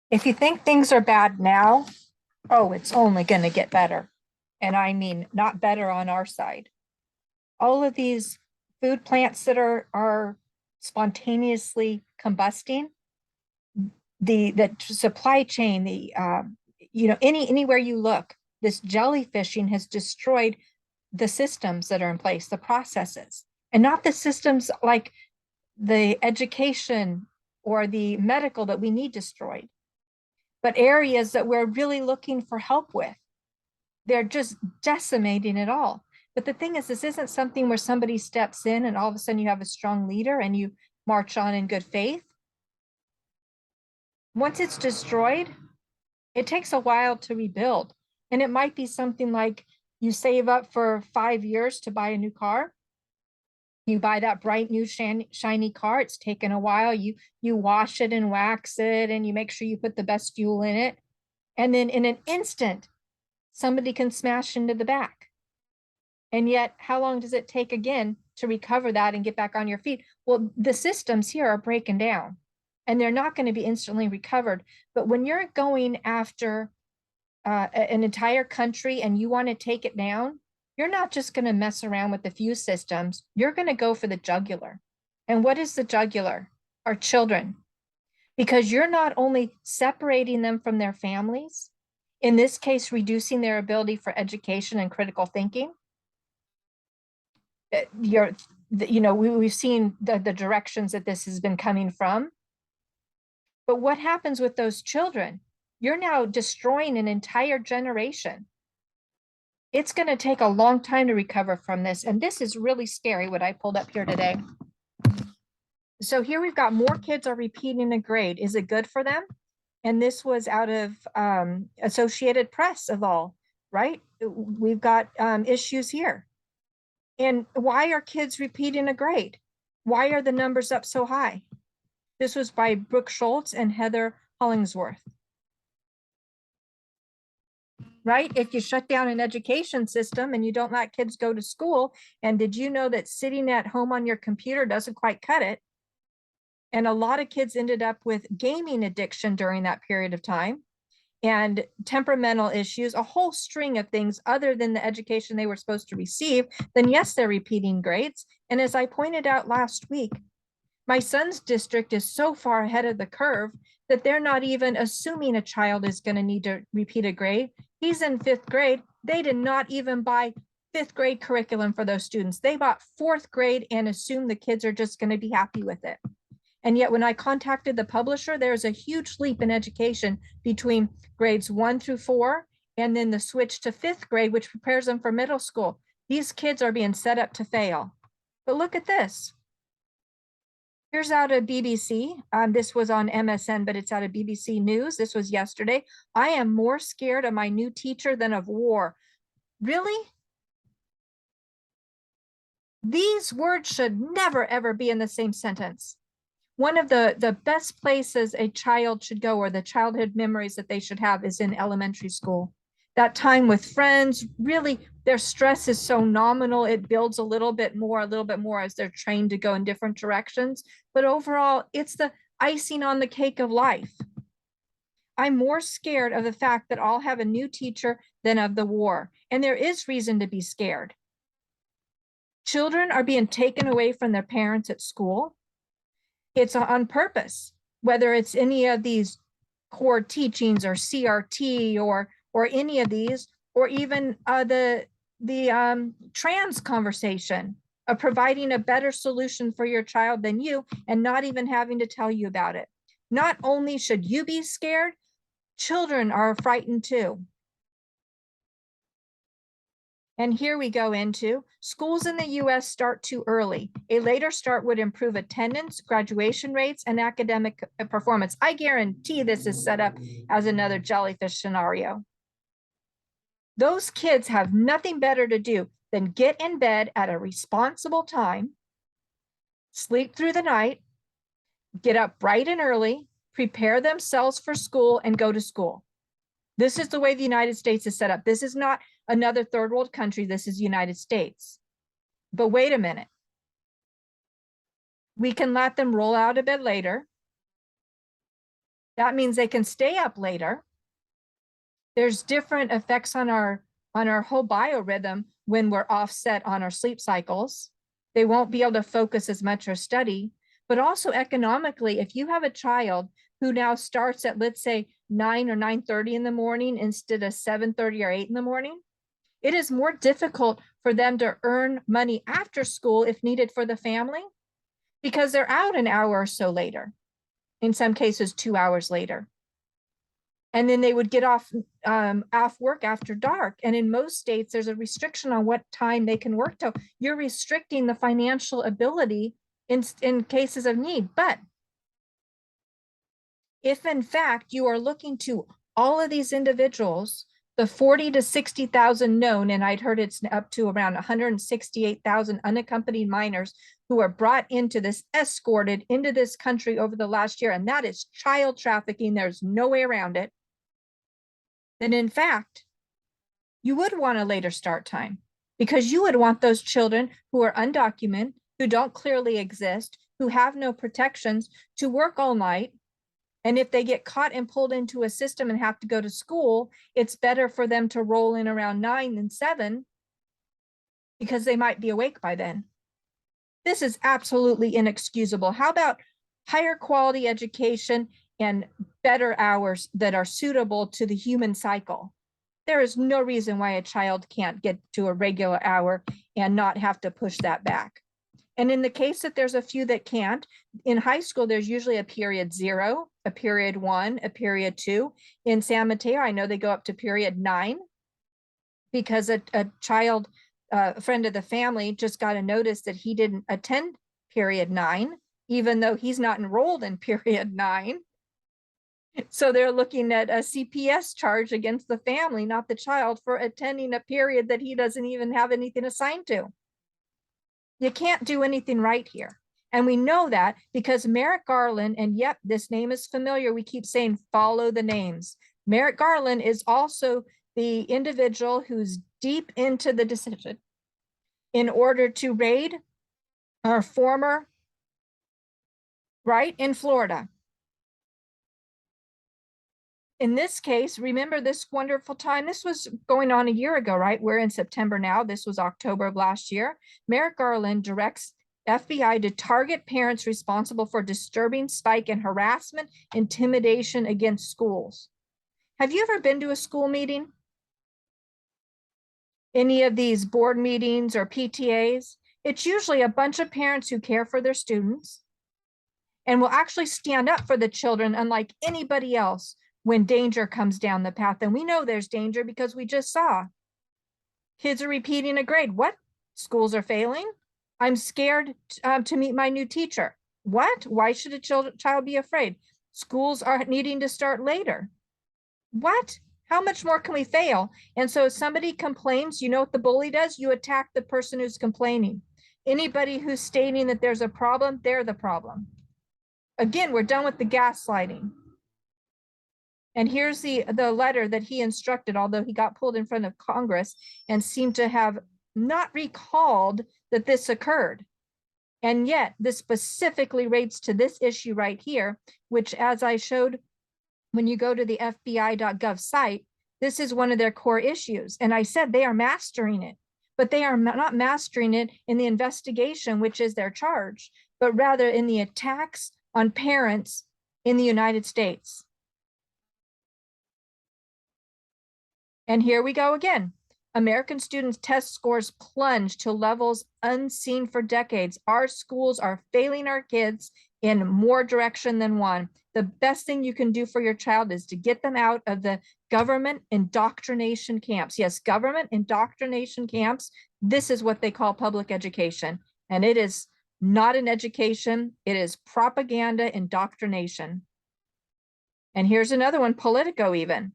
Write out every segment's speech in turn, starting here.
If you think things are bad now, oh, it's only going to get better. And I mean, not better on our side. All of these food plants that are spontaneously combusting, the supply chain, anywhere you look, this jellyfishing has destroyed the systems that are in place, the processes, and not the systems like the education or the medical that we need destroyed, but areas that we're really looking for help with. They're just decimating it all. But the thing is, this isn't something where somebody steps in and all of a sudden you have a strong leader and you march on in good faith. Once it's destroyed, it takes a while to rebuild. And it might be something like you save up for 5 years to buy a new car. You buy that bright new shiny car. It's taken a while. You wash it and wax it, and you make sure you put the best fuel in it. And then in an instant, somebody can smash into the back. And yet, how long does it take again to recover that and get back on your feet? Well, the systems here are breaking down and they're not going to be instantly recovered. But when you're going after an entire country and you want to take it down, you're not just going to mess around with the few systems. You're going to go for the jugular. And what is the jugular? Our children. Because you're not only separating them from their families, in this case, reducing their ability for education and critical thinking. We've seen the directions that this has been coming from. But what happens with those children? You're now destroying an entire generation. It's going to take a long time to recover from this. And this is really scary, what I pulled up here today. So here we've got more kids are repeating a grade. Is it good for them? And this was out of Associated Press of all, right? We've got issues here. And why are kids repeating a grade? Why are the numbers up so high? This was by Brooke Schultz and Heather Hollingsworth. Right? If you shut down an education system and you don't let kids go to school, and did you know that sitting at home on your computer doesn't quite cut it? And a lot of kids ended up with gaming addiction during that period of time and temperamental issues, a whole string of things other than the education they were supposed to receive, then yes, they're repeating grades. And as I pointed out last week, my son's district is so far ahead of the curve that they're not even assuming a child is going to need to repeat a grade. He's in 5th grade. They did not even buy 5th grade curriculum for those students. They bought 4th grade and assumed the kids are just going to be happy with it. And yet when I contacted the publisher, there's a huge leap in education between grades 1 through 4 and then the switch to 5th grade, which prepares them for middle school. These kids are being set up to fail. But look at this. Here's out of BBC. This was on MSN, but it's out of BBC News. This was yesterday. I am more scared of my new teacher than of war. Really? These words should never, ever be in the same sentence. One of the best places a child should go, or the childhood memories that they should have, is in elementary school. That time with friends, really, their stress is so nominal. It builds a little bit more as they're trained to go in different directions. But overall, it's the icing on the cake of life. I'm more scared of the fact that I'll have a new teacher than of the war. And there is reason to be scared. Children are being taken away from their parents at school. It's on purpose, whether it's any of these core teachings or CRT or any of these, or even the trans conversation of providing a better solution for your child than you and not even having to tell you about it. Not only should you be scared, children are frightened too. And here we go into schools in the US start too early. A later start would improve attendance, graduation rates, and academic performance. I guarantee this is set up as another jellyfish scenario. Those kids have nothing better to do than get in bed at a responsible time, sleep through the night, get up bright and early, prepare themselves for school, and go to school. This is the way the United States is set up. This is not another third world country. This is the United States. But wait a minute. We can let them roll out of bed later. That means they can stay up later. There's different effects on our whole biorhythm when we're offset on our sleep cycles. They won't be able to focus as much or study, but also economically, if you have a child who now starts at, let's say, 9 or 9:30 in the morning instead of 7:30 or 8 in the morning, it is more difficult for them to earn money after school if needed for the family, because they're out an hour or so later, in some cases 2 hours later. And then they would get off work after dark. And in most states, there's a restriction on what time they can work till. You're restricting the financial ability in cases of need. But if in fact you are looking to all of these individuals, the 40 to 60,000 known, and I'd heard it's up to around 168,000 unaccompanied minors who are brought into this, escorted into this country over the last year, and that is child trafficking. There's no way around it. Then in fact, you would want a later start time, because you would want those children who are undocumented, who don't clearly exist, who have no protections, to work all night. And if they get caught and pulled into a system and have to go to school, it's better for them to roll in around 9 than 7, because they might be awake by then. This is absolutely inexcusable. How about higher quality education and better hours that are suitable to the human cycle? There is no reason why a child can't get to a regular hour and not have to push that back. And in the case that there's a few that can't, in high school, there's usually a period 0, a period 1, a period 2. In San Mateo, I know they go up to period 9, because a child, a friend of the family, just got a notice that he didn't attend period 9, even though he's not enrolled in period 9. So they're looking at a CPS charge against the family, not the child, for attending a period that he doesn't even have anything assigned to. You can't do anything right here. And we know that because Merrick Garland, and yep, this name is familiar. We keep saying follow the names. Merrick Garland is also the individual who's deep into the decision in order to raid our former, right, in Florida. In this case, remember this wonderful time, this was going on a year ago, right? We're in September now. This was October of last year. Merrick Garland directs FBI to target parents responsible for disturbing spike in harassment, intimidation against schools. Have you ever been to a school meeting? Any of these board meetings or PTAs? It's usually a bunch of parents who care for their students and will actually stand up for the children, unlike anybody else, when danger comes down the path. And we know there's danger because we just saw kids are repeating a grade. What? Schools are failing? I'm scared to meet my new teacher. What? Why should a child be afraid? Schools are needing to start later. What? How much more can we fail? And so if somebody complains, you know what the bully does? You attack the person who's complaining. Anybody who's stating that there's a problem, they're the problem. Again, we're done with the gaslighting. And here's the letter that he instructed, although he got pulled in front of Congress and seemed to have not recalled that this occurred. And yet this specifically relates to this issue right here, which, as I showed, when you go to the FBI.gov site, this is one of their core issues. And I said they are mastering it, but they are not mastering it in the investigation, which is their charge, but rather in the attacks on parents in the United States. And here we go again. American students' test scores plunge to levels unseen for decades. Our schools are failing our kids in more direction than one. The best thing you can do for your child is to get them out of the government indoctrination camps. Yes, government indoctrination camps. This is what they call public education. And it is not an education. It is propaganda indoctrination. And here's another one, Politico even.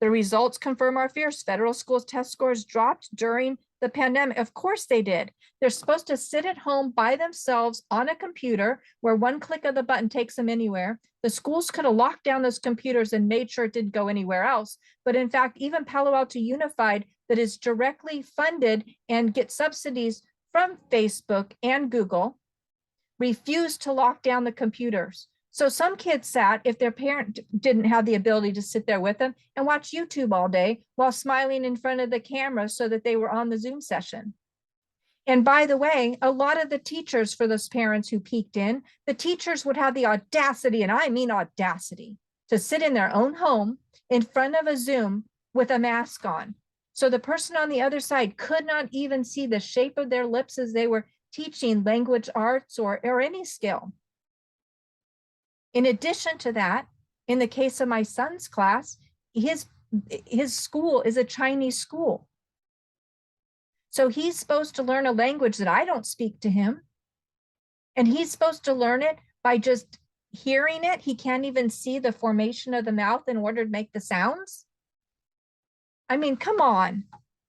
The results confirm our fears. Federal schools test scores dropped during the pandemic. Of course they did. They're supposed to sit at home by themselves on a computer where one click of the button takes them anywhere. The schools could have locked down those computers and made sure it didn't go anywhere else. But in fact, even Palo Alto Unified, that is directly funded and gets subsidies from Facebook and Google, refused to lock down the computers. So some kids sat, if their parent didn't have the ability to sit there with them, and watch YouTube all day while smiling in front of the camera so that they were on the Zoom session. And by the way, a lot of the teachers, for those parents who peeked in, the teachers would have the audacity, and I mean audacity, to sit in their own home in front of a Zoom with a mask on. So the person on the other side could not even see the shape of their lips as they were teaching language arts or any skill. In addition to that, in the case of my son's class, his school is a Chinese school. So he's supposed to learn a language that I don't speak to him. And he's supposed to learn it by just hearing it. He can't even see the formation of the mouth in order to make the sounds. I mean, come on.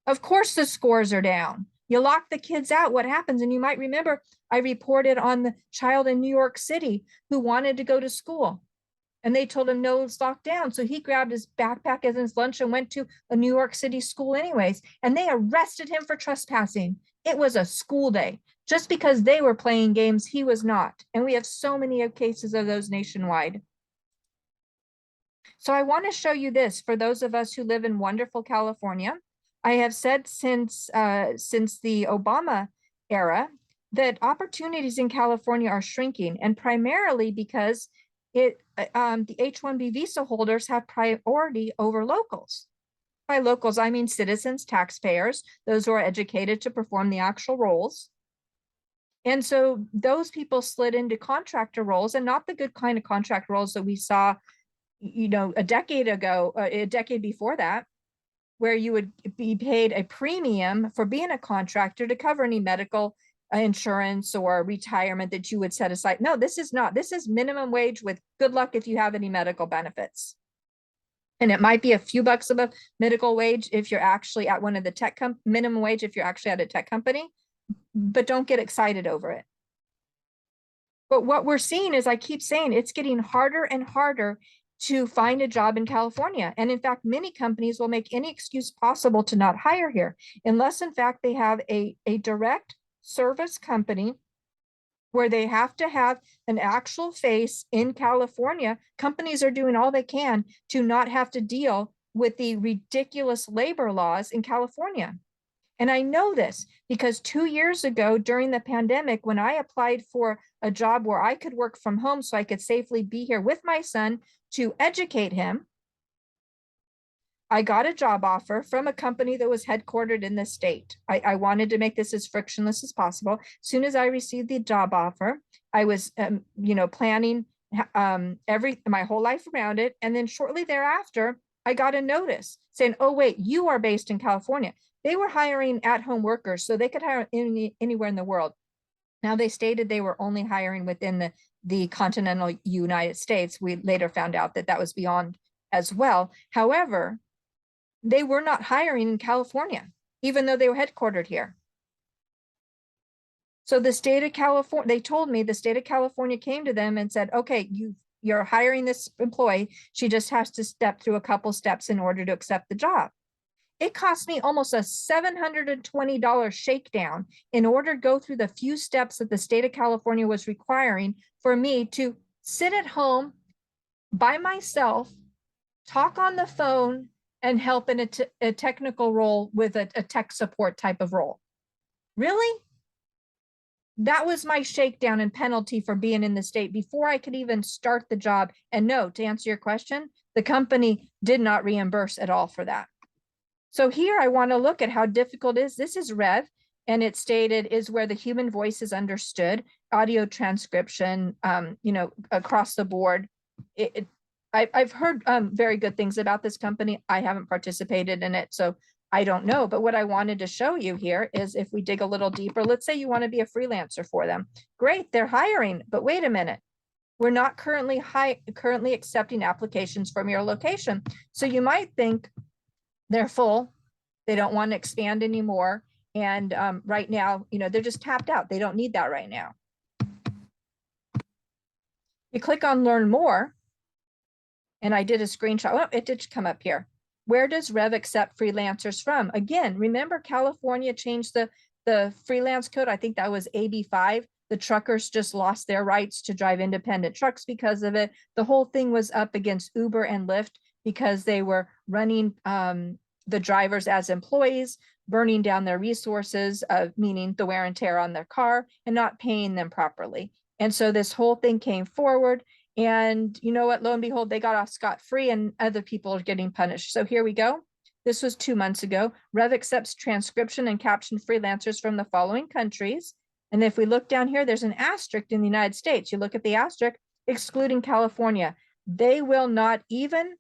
Of course the scores are down. You lock the kids out, what happens? And you might remember I reported on the child in New York City who wanted to go to school. And they told him, no, it's locked down. So he grabbed his backpack as his lunch and went to a New York City school anyways. And they arrested him for trespassing. It was a school day. Just because they were playing games, he was not. And we have so many cases of those nationwide. So I want to show you this for those of us who live in wonderful California. I have said since the Obama era that opportunities in California are shrinking, and primarily because the H-1B visa holders have priority over locals. By locals, I mean citizens, taxpayers, those who are educated to perform the actual roles. And so those people slid into contractor roles, and not the good kind of contract roles that we saw, a decade ago, a decade before that, where you would be paid a premium for being a contractor to cover any medical insurance or retirement that you would set aside. No, this is not. This is minimum wage with good luck if you have any medical benefits. And it might be a few bucks above medical wage if you're actually at one of the minimum wage if you're actually at a tech company, but don't get excited over it. But what we're seeing is, I keep saying, it's getting harder and harder to find a job in California. And in fact, many companies will make any excuse possible to not hire here, unless in fact they have a direct service company where they have to have an actual face in California. Companies are doing all they can to not have to deal with the ridiculous labor laws in California. And I know this because 2 years ago during the pandemic, when I applied for a job where I could work from home so I could safely be here with my son to educate him, I got a job offer from a company that was headquartered in the state. I wanted to make this as frictionless as possible. As soon as I received the job offer, I was, planning my whole life around it. And then shortly thereafter, I got a notice saying, oh, wait, you are based in California. They were hiring at-home workers, so they could hire anywhere in the world. Now, they stated they were only hiring within the continental United States. We later found out that that was beyond as well. However, they were not hiring in California, even though they were headquartered here. So the state of California, they told me the state of California came to them and said, okay, you're hiring this employee. She just has to step through a couple steps in order to accept the job. It cost me almost a $720 shakedown in order to go through the few steps that the state of California was requiring for me to sit at home by myself, talk on the phone, and help in a technical role with a tech support type of role. Really? That was my shakedown and penalty for being in the state before I could even start the job. And no, to answer your question, the company did not reimburse at all for that. So here I want to look at how difficult it is. This is Rev, and it stated is where the human voice is understood, audio transcription, across the board. I've heard very good things about this company. I haven't participated in it, so I don't know. But what I wanted to show you here is if we dig a little deeper, let's say you want to be a freelancer for them. Great, they're hiring, but wait a minute. We're not currently accepting applications from your location. So you might think they're full, they don't want to expand anymore. And right now, they're just tapped out. They don't need that right now. You click on learn more. And I did a screenshot. Oh, it did come up here. Where does Rev accept freelancers from? Again, remember California changed the freelance code. I think that was AB5. The truckers just lost their rights to drive independent trucks because of it. The whole thing was up against Uber and Lyft because they were running the drivers as employees, burning down their resources, meaning the wear and tear on their car, and not paying them properly. And so this whole thing came forward. And you know what? Lo and behold, they got off scot-free and other people are getting punished. So here we go. This was 2 months ago. Rev accepts transcription and caption freelancers from the following countries. And if we look down here, there's an asterisk in the United States. You look at the asterisk, excluding California. They will not even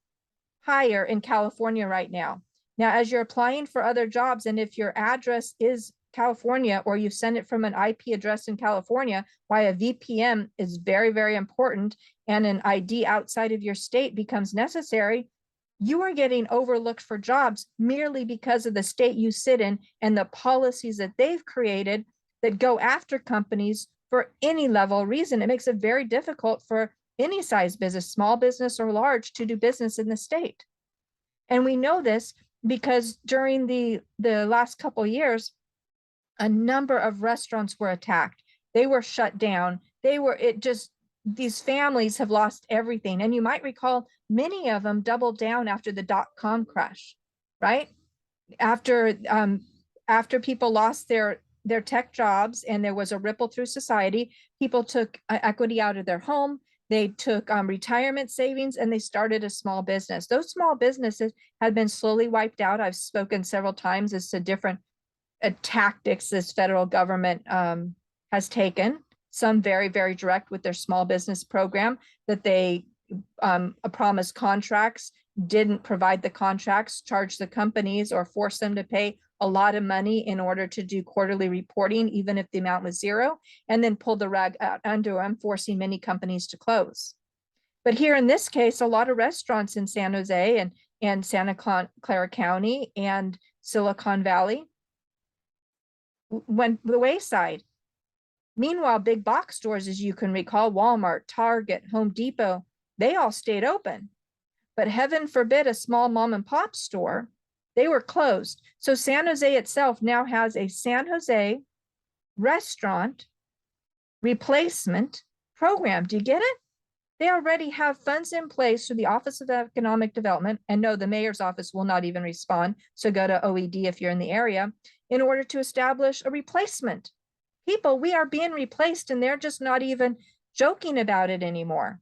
hire in California right now. Now, as you're applying for other jobs, and if your address is California or you send it from an IP address in California, why a VPN is very, very important and an ID outside of your state becomes necessary, you are getting overlooked for jobs merely because of the state you sit in and the policies that they've created that go after companies for any level reason. It makes it very difficult for any size business, small business or large, to do business in the state. And we know this because during the last couple of years, a number of restaurants were attacked. They were shut down. These families have lost everything. And you might recall many of them doubled down after the dot-com crash, right? After people lost their tech jobs and there was a ripple through society, people took equity out of their home. They took retirement savings and they started a small business. Those small businesses had been slowly wiped out. I've spoken several times as to different tactics this federal government has taken. Some very, very direct with their small business program that they promised contracts, didn't provide the contracts, charge the companies or force them to pay a lot of money in order to do quarterly reporting, even if the amount was zero, and then pulled the rug out under them, forcing many companies to close. But here in this case, a lot of restaurants in San Jose and Santa Clara County and Silicon Valley went the wayside. Meanwhile, big box stores, as you can recall, Walmart, Target, Home Depot, they all stayed open. But heaven forbid a small mom and pop store, they were closed. So San Jose itself now has a San Jose restaurant replacement program. Do you get it? They already have funds in place through the Office of Economic Development. And no, the mayor's office will not even respond. So go to OED if you're in the area, in order to establish a replacement. People, we are being replaced and they're just not even joking about it anymore.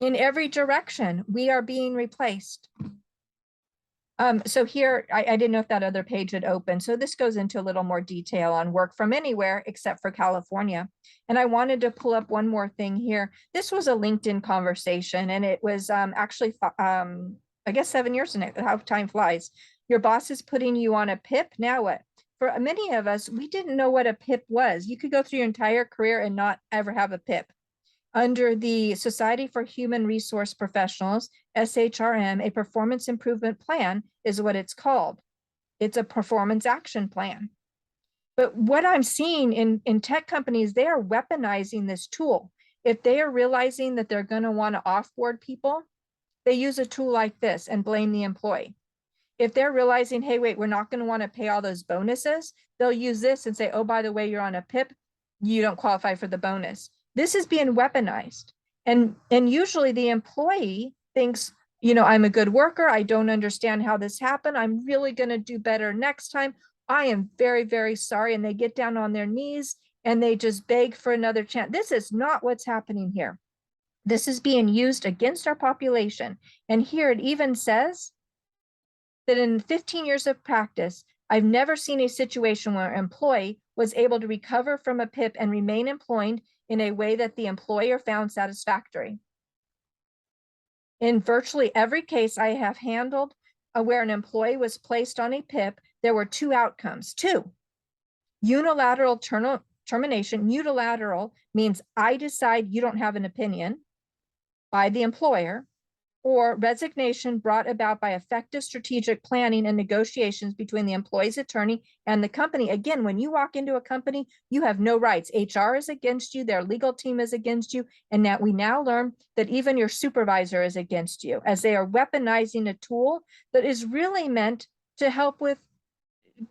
In every direction, we are being replaced. So here, I didn't know if that other page had opened. So this goes into a little more detail on work from anywhere except for California. And I wanted to pull up one more thing here. This was a LinkedIn conversation and it was actually, I guess 7 years in it, how time flies. Your boss is putting you on a PIP, now what? For many of us, we didn't know what a PIP was. You could go through your entire career and not ever have a PIP. Under the Society for Human Resource Professionals, SHRM, a performance improvement plan is what it's called. It's a performance action plan. But what I'm seeing in tech companies, they are weaponizing this tool. If they are realizing that they're going to want to offboard people, they use a tool like this and blame the employee. If they're realizing, hey, wait, we're not going to want to pay all those bonuses, they'll use this and say, oh, by the way, you're on a PIP, you don't qualify for the bonus. This is being weaponized. And usually the employee thinks, you know, I'm a good worker. I don't understand how this happened. I'm really going to do better next time. I am very, very sorry. And they get down on their knees and they just beg for another chance. This is not what's happening here. This is being used against our population. And here it even says that in 15 years of practice, I've never seen a situation where an employee was able to recover from a PIP and remain employed in a way that the employer found satisfactory. In virtually every case I have handled where an employee was placed on a PIP, there were two outcomes. Two, unilateral termination. Unilateral means I decide you don't have an opinion by the employer, or resignation brought about by effective strategic planning and negotiations between the employee's attorney and the company. Again, when you walk into a company, you have no rights. HR is against you, their legal team is against you, and that we now learn that even your supervisor is against you, as they are weaponizing a tool that is really meant to help with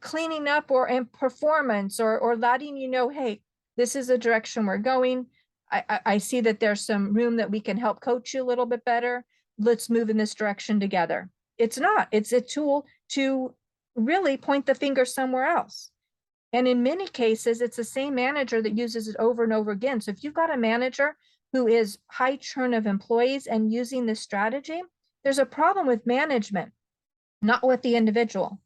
cleaning up or in performance or letting you know, hey, this is the direction we're going. I see that there's some room that we can help coach you a little bit better. Let's move in this direction together. It's not, it's a tool to really point the finger somewhere else. And in many cases, it's the same manager that uses it over and over again. So if you've got a manager who is high churn of employees and using this strategy, there's a problem with management, not with the individual.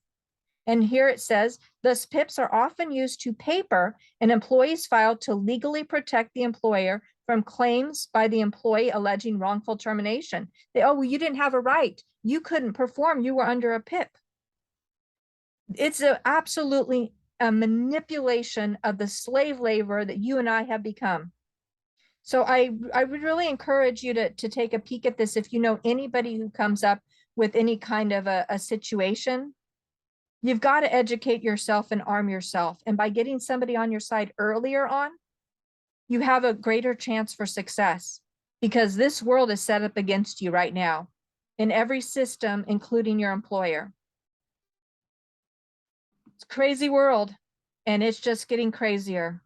And here it says, thus PIPs are often used to paper an employee's file to legally protect the employer from claims by the employee alleging wrongful termination. Oh, well, you didn't have a right. You couldn't perform. You were under a PIP. It's absolutely a manipulation of the slave labor that you and I have become. So I would really encourage you to take a peek at this. If you know anybody who comes up with any kind of a situation, you've got to educate yourself and arm yourself. And by getting somebody on your side earlier on, you have a greater chance for success, because this world is set up against you right now in every system, including your employer. It's a crazy world, and it's just getting crazier.